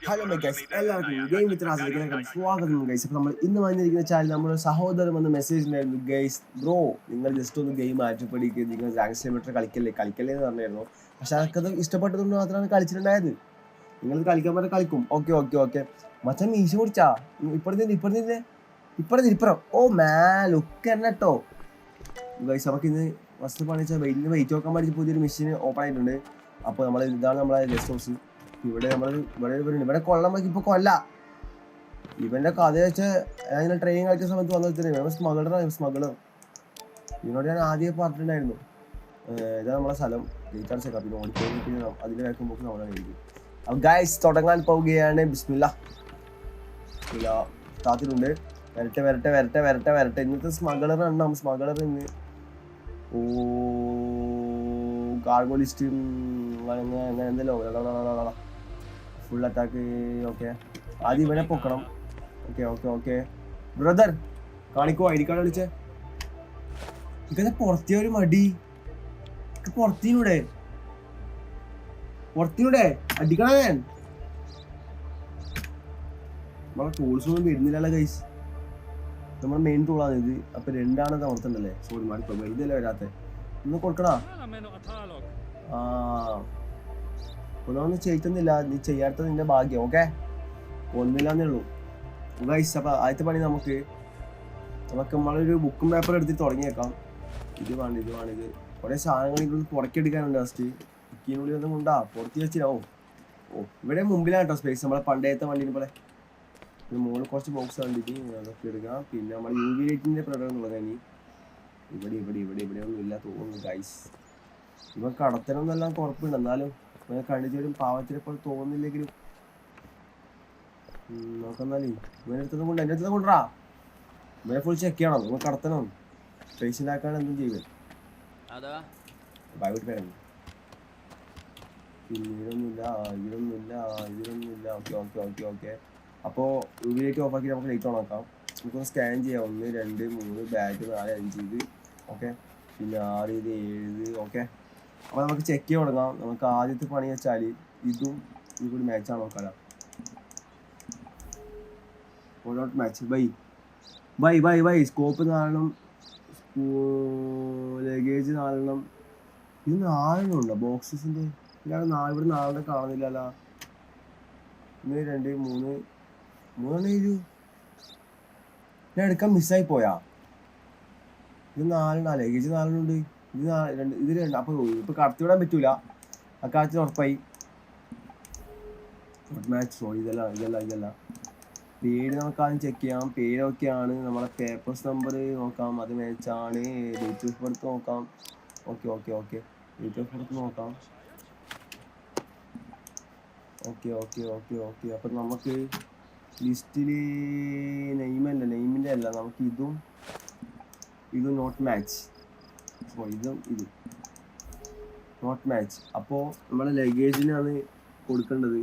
Hello guys, എല്ലാവർക്കും game വിത്ത് റാസിലേക്ക് സ്വാഗതം guys. അപ്പോൾ നമ്മൾ ഇന്ന് വന്നിരിക്കുന്ന ചാനൽ നമ്മുടെ സഹോദരൻ വന്ന് മെസ്സേജ് ഉണ്ടായിരുന്നു. ഗൈസ് ബ്രോ, നിങ്ങൾ ജസ്റ്റ് ഒന്ന് ഗെയിം മാറ്റിപ്പടിക്കുക, നിങ്ങൾ റാങ്ക് സിമിറ്റർ കളിക്കല്ലേ എന്ന് പറഞ്ഞായിരുന്നു. പക്ഷെ അതൊക്കെ ഇഷ്ടപ്പെട്ടതുകൊണ്ട് മാത്രമാണ് കളിച്ചിട്ടുണ്ടായത്. നിങ്ങൾ കളിക്കാൻ പറഞ്ഞാൽ കളിക്കും. ഓക്കെ ഓക്കെ ഓക്കെ മച്ചാൻ മീശ കുടിച്ചാ ഇപ്പുറം ഓ മാ ലുക്ക് തന്നെ കേട്ടോ ഗൈസ്. നമുക്ക് ഇന്ന് ഫസ്റ്റ് പണിച്ചാൽ വെയിറ്റ് നോക്കാൻ വേണ്ടി പുതിയൊരു മെഷീൻ ഓപ്പൺ ആയിട്ടുണ്ട്. അപ്പോൾ ഇതാണ് നമ്മളെ ഗസ്റ്റ് ഹൗസ്. ഇവിടെ ഇവിടെ കൊള്ളാൻ പറ്റി. ഇപ്പൊ കൊല്ല ഇവന്റെ കഥ വെച്ച് ഞാൻ ട്രെയിനിങ് കളിച്ച സമയത്ത് വന്നു വെച്ചിട്ടുണ്ടെങ്കിൽ സ്മഗളർ ഇവനോട് ഞാൻ ആദ്യം പറഞ്ഞിട്ടുണ്ടായിരുന്നു. ഇതാ നമ്മളെ സ്ഥലം റീചാർജ് ആക്കാം. പിന്നെ ഓടിക്കഴിഞ്ഞ് പിന്നെ അതിന്റെ വേക്കുമ്പോൾ നമ്മളാണ് ഇരിക്കും. അപ്പൊ ഗൈസ് തുടങ്ങാൻ പോവുകയാണ്. ബിസ്മില്ല താത്തിലുണ്ട്. വരട്ടെ ഇന്നത്തെ സ്മഗളർ ഉണ്ടാവും. സ്മഗളർ ഇന്ന് ഗാർഗോളിസ്റ്റ് അങ്ങനെ എന്തല്ലോ ഫുൾ അറ്റാക്ക്. ഓക്കെ ആദ്യം ഇവനെ പൊക്കണം. ഓക്കെ ബ്രദർ കാണിക്കോ ഐ ഡി കാർഡ് വിളിച്ചേ. ഇങ്ങനെ പുറത്തിയ ഒരു മടി പുറത്തിനൂടെ അടിക്കണേ. നമ്മളെ ടൂൾസ് ഒന്നും വരുന്നില്ലല്ലോ ഗൈസ്. നമ്മുടെ മെയിൻ ടൂളാണ് ഇത്. അപ്പൊ രണ്ടാണ് അമർത്തണ്ടല്ലേ. സോറി മാറിപ്പോ ഇതല്ലേ വരാത്തെ. ഒന്ന് കൊടുക്കണാ. ഒന്നും ചെയ്യിക്കുന്നില്ല. നീ ചെയ്യാത്തത് നിന്റെ ഭാഗ്യം. ഓക്കെ ഒന്നില്ലാന്നേ ഉള്ളൂ ഗൈസ്. അപ്പൊ ആദ്യത്തെ പണി നമുക്ക് നമ്മളൊരു ബുക്കും പേപ്പർ എടുത്തിട്ട് തുടങ്ങിയേക്കാം. ഇത് വേണിത് കുറെ സാധനങ്ങൾ പുറക്കെടുക്കാനുണ്ട്. ഫസ്റ്റ് ഇക്കിനുള്ളിൽ ഒന്നും കൊണ്ടാ പുറത്തി വെച്ചിട്ടാവും. ഇവിടെ മുമ്പിലാണ് കേട്ടോ സ്പേസ്. നമ്മളെ പണ്ടത്തെ വണ്ടീനെ പോലെ. മുകളിൽ കുറച്ച് ബോക്സ് കണ്ടിട്ട് അതൊക്കെ എടുക്കാം. പിന്നെ നമ്മുടെ UV ലൈറ്റിന്റെ പ്രൊഡക്റ്റ് തുടങ്ങാൻ ഇവിടെ ഒന്നും ഇല്ല തോന്നുന്നു ഗൈസ്. ഇവൻ കടത്തണമെന്നെല്ലാം കുഴപ്പമുണ്ട്. എന്നാലും കണ്ടിച്ചൊരു പാവത്തിനെപ്പോൾ തോന്നുന്നില്ലെങ്കിലും നോക്കെന്നാലേ ഇവനെ അടുത്തത് കൊണ്ട് എൻ്റെ അടുത്തത് കൊണ്ടാ. ഇവനെ ഫുൾ ചെക്ക് ചെയ്യണം. ഇവൻ കടത്തണം. പേഷ്യൻ്റ് ആക്കാൻ എന്തും ചെയ്യുവൻ. ബൈവിട്ട് പേരാണ്. പിന്നെ ഇതിലൊന്നുമില്ല. ഓക്കെ അപ്പോൾ യൂവിലേക്ക് ഓഫ് ആക്കി നമുക്ക് ലൈറ്റ് ഓൺ ആക്കാം. നമുക്കൊന്ന് സ്കാൻ ചെയ്യാം. 1 2 3 ബാഗ് 4 5 ഇത്. ഓക്കെ പിന്നെ 6 ഇത് 7. ഓക്കെ അപ്പോൾ നമുക്ക് ചെക്ക് ചെയ്ത് തുടങ്ങാം. നമുക്ക് ആദ്യത്തെ പണി വെച്ചാൽ ഇതും കൂടി മാച്ചാണ് നോക്കാം. Note match by scope 4 luggage 4. ഇത് 4 ഉണ്ടോ ബോക്സസിൻ്റെ? ഇവിടെ 4 കാണുന്നില്ലല്ലോ. 1 2 3 3 ഞാൻ എടുക്കാൻ മിസ്സായി പോയാ. ഇത് 4 ലഗേജ് 4 ഉണ്ട്. ഇത് 2. അപ്പോൾ ഇപ്പോൾ കടത്തിവിടാൻ പറ്റൂല. അക്കാര്യത്തിൽ ഉറപ്പായി. മാച്ച് സോ ഇതല്ല പേര് നമുക്ക് ആദ്യം ചെക്ക് ചെയ്യാം. പേര് ഓക്കെയാണ്. നമ്മളെ പേപ്പേഴ്സ് നമ്പർ നോക്കാം. അത് മാച്ചാണ്. ഡേറ്റ് ഓഫ് ബർത്ത് നോക്കാം. ഓക്കെ ഡേറ്റ് ഓഫ് ബർത്ത് നോക്കാം. ഓക്കെ അപ്പം നമുക്ക് ലിസ്റ്റിൽ നെയിമിൻ്റെ അല്ല. നമുക്ക് ഇതും നോട്ട് മാച്ച്. ഇതും നോട്ട് മാച്ച്. അപ്പോൾ നമ്മുടെ ലഗേജിനാണ് കൊടുക്കേണ്ടത്.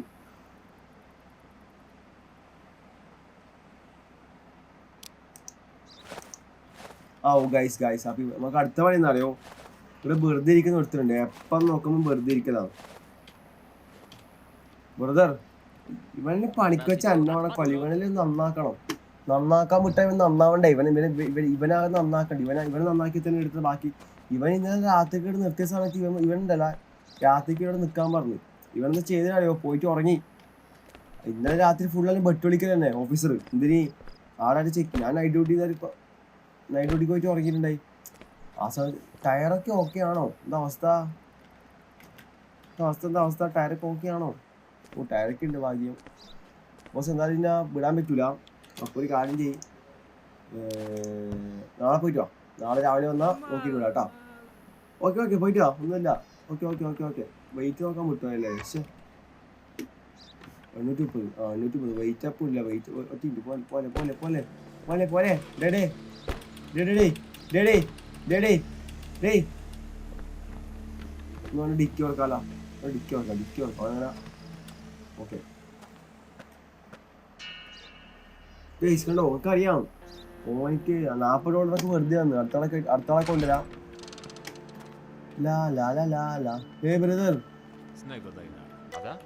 ഗൈസ് അപ്പം നമുക്ക് അടുത്ത പണി എന്താ അറിയോ? ഇവിടെ വെറുതെ ഇരിക്കുന്ന ഒരുത്തരുണ്ട്. എപ്പം നോക്കുമ്പോൾ വെറുതെ ഇരിക്കലാണ്. ബ്രദർ ഇവനെ പണിക്ക് വെച്ച അന്നവണ കൊല്ലി. ഇവനിൽ നന്നാക്കാൻ വിട്ടാൽ ഇവൻ നന്നാവണ്ടേ. ഇവനാകെ നന്നാക്കണ്ട. ഇവനെ നന്നാക്കി തന്നെ എടുത്ത് ബാക്കി. ഇവൻ ഇന്നലെ രാത്രിക്ക് നിർത്തിയ സമയത്ത് ഇവനുണ്ടല്ല രാത്രിക്ക് ഇവിടെ നിൽക്കാൻ പറഞ്ഞു. ഇവനെന്താ ചെയ്തറിയോ? പോയിട്ട് ഉറങ്ങി. ഇന്നലെ രാത്രി ഫുള്ളാലും ബെട്ട് വിളിക്കൽ തന്നെ ഓഫീസർ. എന്തിന് ആടായിട്ട് ചെക്ക്. ഞാൻ നൈറ്റ് ഡ്യൂട്ടിക്ക് പോയിട്ട് ഉറങ്ങിയിട്ടുണ്ടായി. ആ സമയത്ത് ടയറൊക്കെ ഓക്കെ ആണോ? എന്താ അവസ്ഥ ടയറൊക്കെ ഓക്കെ ആണോ? ടയറൊക്കെ ഉണ്ട് ഭാഗ്യം. ബോസ് എന്നാലും ഇന്നെ വിടാൻ പറ്റൂല. അപ്പോൾ ഒരു കാര്യം ചെയ്യും, നാളെ പോയിട്ട് വാ. നാളെ രാവിലെ വന്നാൽ നോക്കിയിട്ട് വിടാം കേട്ടോ. ഓക്കെ പോയിട്ട് വാ. ഒന്നുമില്ല. ഓക്കെ വെയിറ്റ് നോക്കാൻ പറ്റുമല്ലേ? 830 വെയിറ്റ് അപ്പും ഇല്ല. വെയിറ്റ് ഒറ്റ പോലെ ഡിക്കി ഓർക്കാലോ. ഡിക്കി ഓർക്കാം അങ്ങനെ. ഓക്കെ കണ്ടോ? ഓർക്കറിയാം. ഓനിക്ക് $40 വെറുതെ വന്നു. അടുത്താളെ കൊണ്ടുവരാം. ബ്രദർ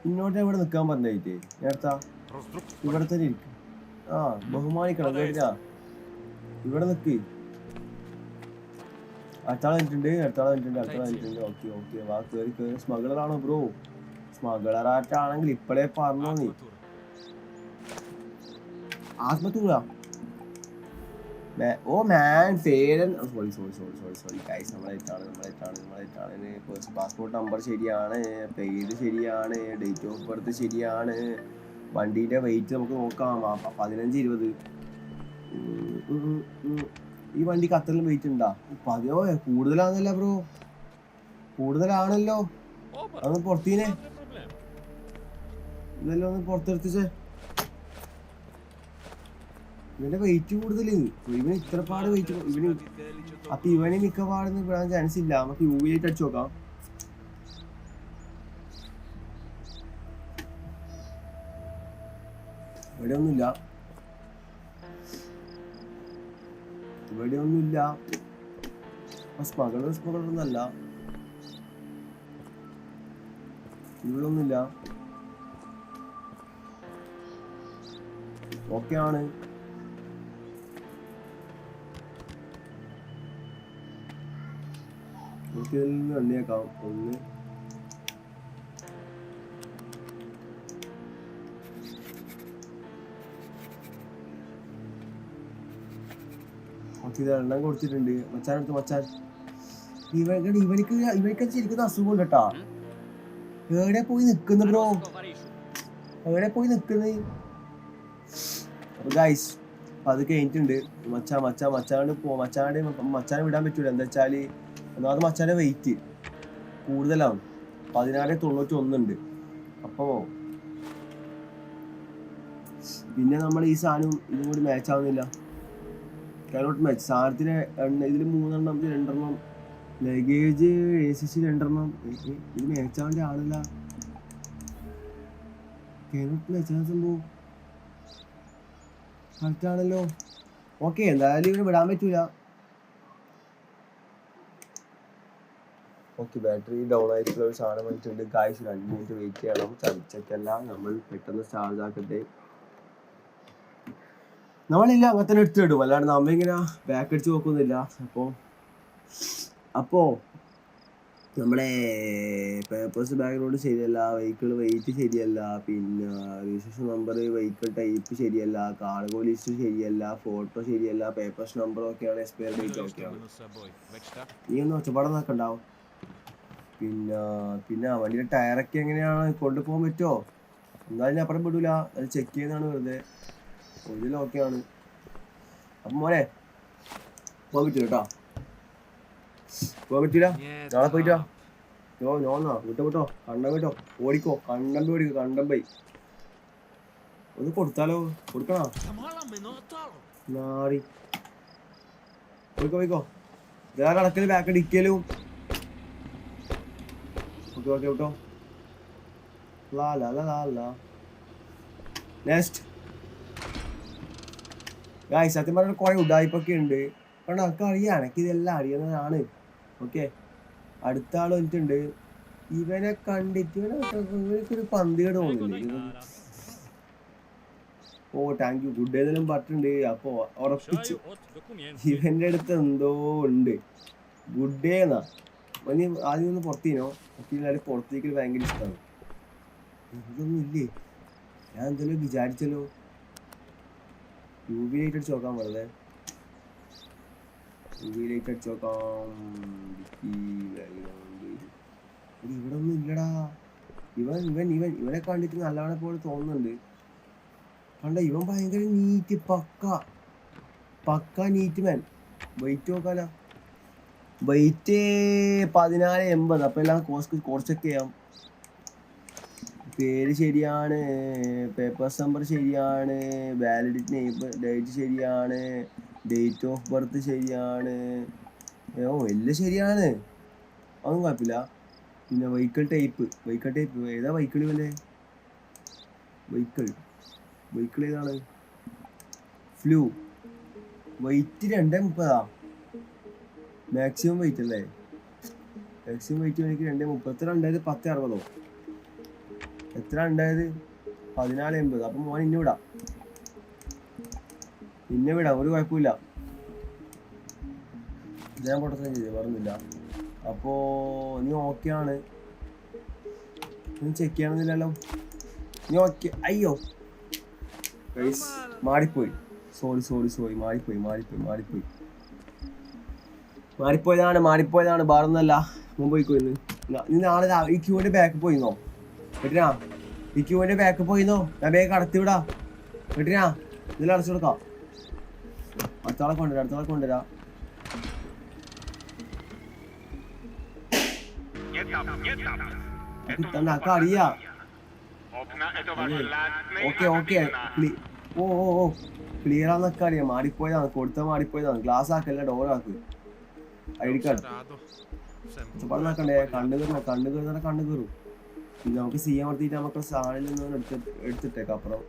ഇന്നോട്ട് എവിടെ നിക്കാൻ പറഞ്ഞായിട്ട് നേരത്താ ഇവിടെ തന്നെ ഇരിക്കും. ആ ബഹുമാനിക്കണം കേട്ടില്ല. ഇവിടെ നിക്ക്. അടുത്താളെ വന്നിട്ടുണ്ട്. ഓക്കെ വാ കേറി. സ്മഗ്ലറാണോ ബ്രോ? സ്മഗ്ലറായിട്ടാണെങ്കിൽ ഇപ്പഴേ പറഞ്ഞോ നീ. ആത്മത്തൂടാ ഓ മാൻ ഫേരൻ. സോറി ഗൈസ്, നമ്മളായിട്ടാണ്. പാസ്പോർട്ട് നമ്പർ ശരിയാണ്, പേര് ശരിയാണ്, ഡേറ്റ് ഓഫ് ബർത്ത് ശരിയാണ്. വണ്ടീൻ്റെ വെയിറ്റ് നമുക്ക് നോക്കാം. 15-20. ഈ വണ്ടിക്ക് അത്രയും വെയിറ്റ് ഉണ്ടാ? പതിയോ കൂടുതലാണല്ല ബ്രോ, കൂടുതലാണല്ലോ. അതൊന്ന് പുറത്തീനെ ഇതെല്ലാം ഒന്ന് പുറത്തെടുത്തിച്ചേ. ഇവന്റെ വെയിറ്റ് കൂടുതല്. ഇവന് ഇത്രപാട് വെയിറ്റ് ഇവന്. അപ്പൊ ഇവന് മിക്കപാടൊന്നും വിടാൻ ചാൻസ് ഇല്ല. നമുക്ക് യു ആയിട്ട് അടിച്ചു നോക്കാം. ഇവിടെ ഒന്നുമില്ല. സ്മഗളൊന്നല്ല. ഇവിടെ ഒന്നുമില്ല. ഓക്കെ ആണ്. ഇതിൽ നിന്ന് എണ്ണിയേക്കാം. ഒന്ന് എണ്ണം കൊടുത്തിട്ടുണ്ട്. മച്ചാൻ ഇവനിക്ക് ശരിക്കും അസുഖം ഉണ്ട് കേട്ടാ. എവിടെ പോയി നിക്കുന്നു ബ്രോ? ഗൈസ് അത് കഴിഞ്ഞിട്ടുണ്ട്. മച്ചാനെ വിടാൻ പറ്റൂല. എന്താ വെച്ചാല് ഒന്നാമത് മച്ചാന്റെ വെയിറ്റ് കൂടുതലാണ്. 1691 ഉണ്ട്. അപ്പോ പിന്നെ നമ്മൾ ഈ സാധനം ഇതും കൂടി മാച്ച് ആവുന്നില്ല. Cannot match. സാധനത്തിന് ഇതിൽ 3 എണ്ണം, 2 എണ്ണം ലഗേജ്, ACC 2 എണ്ണം. ഇത് മാച്ചാവേണ്ട ആളില്ല. കാനോട്ട് മാച്ച് സംഭവം കറക്റ്റ് ആണല്ലോ. ഓക്കെ, എന്തായാലും ഇവിടെ വിടാൻ പറ്റൂല. ഓക്കെ, ബാറ്ററി ഡൗൺ ആയിട്ടുള്ള ഒരു സാധനം വന്നിട്ടുണ്ട്. ഗായ്സ് 2 മിനിറ്റ് വെയിറ്റ് ചെയ്യണം. ചതിച്ചൊക്കെയല്ല, നമ്മൾ പെട്ടെന്ന് ചാർജ് ആക്കട്ടെ. നമ്മളില്ല അങ്ങനെ തന്നെ എടുത്തിടും, അല്ലാണ്ട് നമ്മ ഇങ്ങനെ ബാക്ക് അടിച്ച് നോക്കുന്നില്ല. അപ്പോൾ നമ്മുടെ പേപ്പേഴ്സ് ബാക്ക്ഗ്രൗണ്ട് ശരിയല്ല, വെഹിക്കിൾ വെയിറ്റ് ശരിയല്ല, പിന്നെ രജിസ്ട്രേഷൻ നമ്പർ, വെഹിക്കിൾ ടൈപ്പ് ശരിയല്ല, കാർഗോ ലിസ്റ്റ് ശരിയല്ല, ഫോട്ടോ ശരിയല്ല, പേപ്പേഴ്സ് നമ്പർ ഒക്കെയാണ്, എക്സ്പയർ ഡേറ്റ് ഒക്കെയാണ്. നീ ഒന്ന് ഒച്ചപ്പാടം നോക്കണ്ടാവും. പിന്നെ വണ്ടിയുടെ ടയറൊക്കെ എങ്ങനെയാണ്, കൊണ്ടുപോകാൻ പറ്റുമോ? എന്തായാലും അപ്പുറം വിടൂല, അത് ചെക്ക് ചെയ്യുന്നതാണ് വെറുതെ. ഒരിക്കലും ഓക്കെയാണ്. അപ്പം മോനെ പോകാൻ പറ്റൂല കേട്ടോ, പോകാൻ പറ്റൂല. നാളെ പോയിട്ടോ. നോന്നാ വിട്ടോ കണ്ടം ഓടിക്കോ. കണ്ടമ്പൈ ഒന്ന് കൊടുത്താലോ? കൊടുക്കണോ? നാറി പോയിക്കോ. വേറെ അടക്കല് ബാക്ക് അടിക്കലും. ഓക്കെ വിട്ടോ. നെക്സ്റ്റ് ഗായ്സ്, സത്യം പറഞ്ഞ കുറെ ഉഡായിപ്പൊക്കെ ഉണ്ട്. കാരണം നമുക്ക് അറിയാം, എനിക്ക് ഇതെല്ലാം അറിയുന്നതാണ്. ഓക്കെ, അടുത്ത ആൾ വന്നിട്ടുണ്ട്. ഇവനെ കണ്ടിട്ട് ഇവനൊരു പന്തികേട് തോന്നുന്നില്ലേ? ഓ താങ്ക് യു, ഗുഡ് ഡേ എന്നെല്ലാം പറഞ്ഞിട്ടുണ്ട്. അപ്പൊ ഉറപ്പിച്ചു ഇവന്റെ അടുത്ത് എന്തോ ഉണ്ട്. ഗുഡ് ഡേ എന്നാ ആദ്യം ഒന്ന് പുറത്തീനോ? എല്ലാവരും പുറത്തേക്ക് ഭയങ്കര ഇഷ്ടമാണ്. ഇതൊന്നും ഇല്ലേ? ഞാൻ എന്തെങ്കിലും വിചാരിച്ചല്ലോ. UV ലൈറ്റ് അടിച്ച് നോക്കാം, വെറുതെ UV ലൈറ്റ് അടിച്ച് നോക്കാം. ഇവിടെ ഒന്നും ഇല്ലടാ. ഇവനെ കണ്ടിട്ട് നല്ലവണ്ണം പോലെ തോന്നുന്നുണ്ട്. കണ്ട, ഇവൻ ഭയങ്കര നീറ്റ്, പക്ക നീറ്റ് മാൻ. വെയിറ്റ് നോക്കാലോ. വെയിറ്റ് 1480. അപ്പൊ എല്ലാം കുറച്ചൊക്കെ ചെയ്യാം. പേര് ശരിയാണ്, പേപ്പേഴ്സ് നമ്പർ ശരിയാണ്, വാലിഡിറ്റി ഡേറ്റ് ശരിയാണ്, ഡേറ്റ് ഓഫ് ബർത്ത് ശരിയാണ്. എല്ലാം ശരിയാണ്, അതൊന്നും കുഴപ്പമില്ല. പിന്നെ വെഹിക്കിൾ ടൈപ്പ് ഏതാ? വെഹിക്കിൾ ഇവല്ലേ? വെഹിക്കിൾ ഏതാണ്? ഫ്ലൂ. വെയിറ്റ് 230. മാക്സിമം വെയിറ്റ് അല്ലേ? മാക്സിമം വെയിറ്റ് എനിക്ക് 230. 2060. എത്ര ഉണ്ടായത്? 1480. അപ്പം മോൻ ഇന്നെ വിടാം, ഒരു കുഴപ്പമില്ല. ഞാൻ പൊട്ടത്തരം ചെയ്തു പറഞ്ഞില്ല. അപ്പോൾ നീ ഓക്കെ ആണ്, നീ ചെക്ക് ചെയ്യണമെന്നില്ലല്ലോ, നീ ഓക്കെ? അയ്യോ മാറിപ്പോയി, സോറി മാറിപ്പോയതാണ് ബാറൊന്നല്ല. മുമ്പ് പോയിക്കോയിന്ന്. നീ നാളെ ഈ ക്യൂവിൻ്റെ ബാക്ക് പോയിന്നോ കേട്ടിനാ? ഈ ക്യൂവിൻ്റെ ബാക്ക് പോയിന്നോ? ഞാൻ ബാഗ് കടത്തിവിടാ കേട്ടിനാ? ഇതിൽ അടച്ചു കൊടുക്കാം. അടുത്താളെ കൊണ്ടുവരാം. അറിയാ ഓക്കെ ഓ ക്ലിയർ ആണെന്നൊക്കെ അറിയാം. മാറിപ്പോയതാണ്. ഗ്ലാസ് ആക്കല്ല, ഡോർ ആക്ക്. ഐഡി കാർഡ് നോക്കണ്ടേ? കണ്ണു കയറും. പിന്നെ നമുക്ക് സി അമർത്തിയിട്ട് നമുക്ക് സാധനം നിന്ന് എടുത്തിട്ടേക്കാം. അപ്പുറം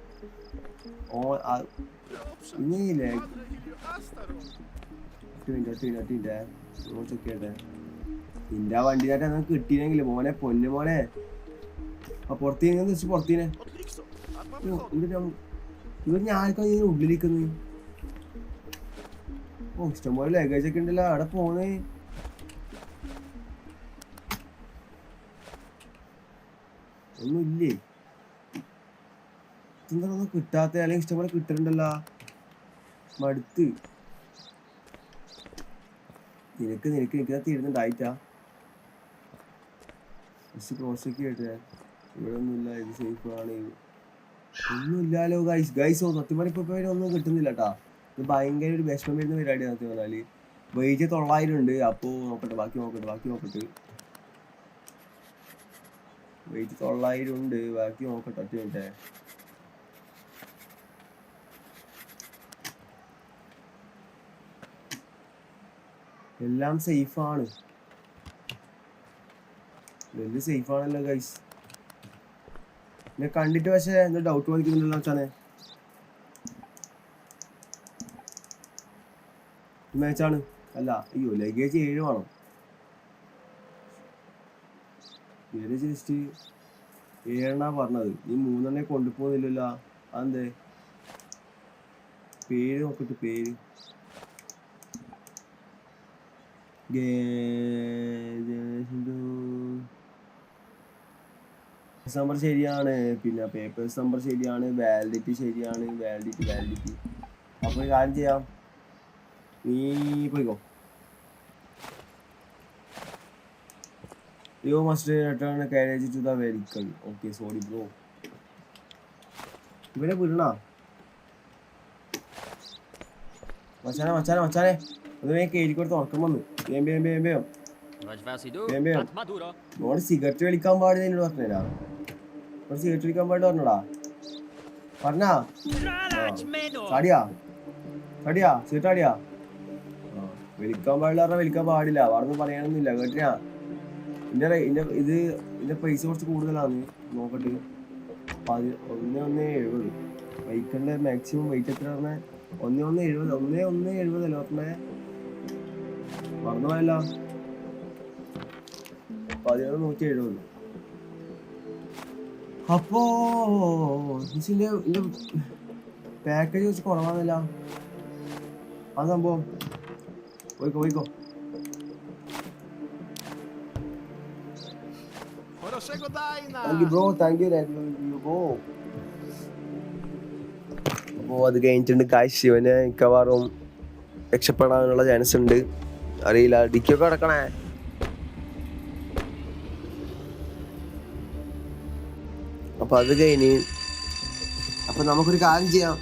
ഇനിയില്ലേ ചെക്കേട്ടെ നിന്റെ ആ വണ്ടിയായിട്ട് നമുക്ക് കിട്ടിയില്ലെങ്കിൽ മോനെ, പൊന്നു മോനെ. പുറത്തീനെ ഇവർ ഞാനൊക്കെ ഉള്ളിലിരിക്കുന്നു. ഓ ഇഷ്ടംപോലെ ലഗേജ് ഒക്കെ ഉണ്ടല്ലോ. അവിടെ പോന്നേ ഒന്നുമില്ലേ? ഒന്നും കിട്ടാത്ത, അല്ലെങ്കിൽ ഇഷ്ടംപോലെ കിട്ടുന്നുണ്ടല്ലോ. മടുത്ത് നിനക്ക് തീരുന്നുണ്ടായിട്ടാ. പ്രോസൊക്കെ ആയിട്ട് ഇവിടെ ഒന്നുമില്ല. ഇത് സേഫ് ആണ്. ഒന്നുമില്ലല്ലോ ഗൈസ്. സത്യം പറഞ്ഞ ഇപ്പൊ ഒന്നും കിട്ടുന്നില്ല കേട്ടാ. ഇത് ഭയങ്കര ഒരു വിഷമം വരുന്ന പരിപാടി. സത്യം പറഞ്ഞാല് വെയിറ്റ് 900 ഉണ്ട്. അപ്പോ നോക്കട്ടെ, ബാക്കി നോക്കട്ടെ. വെയിറ്റ് 900 ഉണ്ട്, ബാക്കി നോക്കട്ടെ. 10 മിനിറ്റ്. എല്ലാം സേഫാണ്, വലിയ സേഫാണല്ലോ ഗൈസ്. എന്നെ കണ്ടിട്ട് പക്ഷെ എന്താ ഡൗട്ട് തോന്നിക്കുന്നുണ്ടല്ലോ വെച്ചാനെ. മാച്ചാണ് അല്ല. അയ്യോ ലഗേജ് 7 വേണം. ജസ്റ്റ് 7 പറഞ്ഞത്. നീ 3 കൊണ്ടുപോകുന്നില്ലല്ലോ. അതെന്തേ? പേര് നോക്കട്ടെ. പേര് നമ്പർ ശരിയാണ്, പിന്നെ പേപ്പേഴ്സ് നമ്പർ ശരിയാണ്, വാലിഡിറ്റി ശരിയാണ്. വാലിഡിറ്റി. അപ്പോൾ ഒരു കാര്യം ചെയ്യാം, നീ പോയിക്കോ. You must return carriage to the vehicle. Okay sorry bro. ഇവനെ വിടണ മച്ചാനെ ഒന്ന് കേരിക്കൊടുത്ത് ഉറക്കം വന്നു. നോട് സിഗരറ്റ് വലിക്കാൻ പാടില്ല. എന്നോട് പറഞ്ഞാ സിഗരറ്റ് വലിക്കാൻ പാടില്ല പറഞ്ഞടാ. ചാടിയാ സിഗരറ്റ് ആടിയാ? വലിക്കാൻ പാടില്ല. വലിക്കാൻ പാടില്ല പറഞ്ഞ് പറയാനൊന്നുമില്ല കേട്ടിനാ. ഇതിന്റെ പൈസ കുറച്ച് കൂടുതലാണ്. നോക്കട്ടെ. 1170. ബൈക്കിന്റെ മാക്സിമം വെയിറ്റ് എത്ര പറഞ്ഞേ? 1170. 1170 അല്ലേ പറഞ്ഞേ? മറന്നു പോയല്ലോ. 1170. അപ്പോ ഇതിന്റെ പാക്കേജ് വെച്ച് കുറവാന്നല്ല ആ സംഭവം. പോയിക്കോ. അപ്പോ അത് കഴിഞ്ഞിട്ടുണ്ട് കാശ്. ശിവന് മിക്കവാറും രക്ഷപ്പെടാനുള്ള ചാൻസ് ഉണ്ട്. അറിയില്ല. ഡിക്കൊക്കെ കിടക്കണേ. അപ്പൊ അത് കഴിഞ്ഞ് അപ്പൊ നമുക്കൊരു കാര്യം ചെയ്യാം.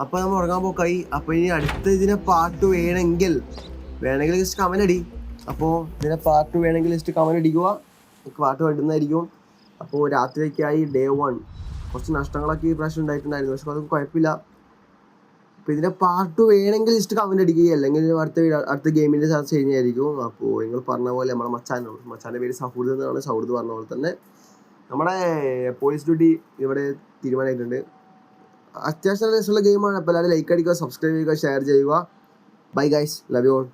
അപ്പൊ നമ്മൾ ഉറങ്ങാൻ പോക്കായി. അപ്പൊ ഇനി അടുത്ത ഇതിനെ പാർട്ട് വേണമെങ്കിൽ ജസ്റ്റ് കമന്റ് അടി. അപ്പോൾ ഇതിനെ പാർട്ട് വേണമെങ്കിൽ ജസ്റ്റ് കമന്റ് അടിക്കുക. പാർട്ട് ഇടുന്നതായിരിക്കും. അപ്പോൾ രാത്രിയൊക്കെയായി Day 1 കുറച്ച് നഷ്ടങ്ങളൊക്കെ ഈ പ്രാവശ്യം ഉണ്ടായിട്ടുണ്ടായിരുന്നു. പക്ഷെ അതൊക്കെ കുഴപ്പമില്ല. അപ്പോൾ ഇതിൻ്റെ പാർട്ട് വേണമെങ്കിൽ ജസ്റ്റ് കമന്റ് അടിക്കുക. അല്ലെങ്കിൽ അടുത്ത ഗെയിമിൻ്റെ ചർച്ച ചെയ്യുന്നതായിരിക്കും. അപ്പോൾ നിങ്ങൾ പറഞ്ഞ പോലെ നമ്മുടെ മച്ചാൻ്റെ പേര് സൗഹൃദ് എന്നാണ്. സൗഹൃദ് പറഞ്ഞ പോലെ തന്നെ നമ്മുടെ പോലീസ് ഡ്യൂട്ടി ഇവിടെ തീരുമാനമായിട്ടുണ്ട്. അത്യാവശ്യം രസമുള്ള ഗെയിമാണ്. അപ്പോൾ എല്ലാവരും ലൈക്ക് അടിക്കുക, സബ്സ്ക്രൈബ് ചെയ്യുക, ഷെയർ ചെയ്യുക. Bye guys, love you all.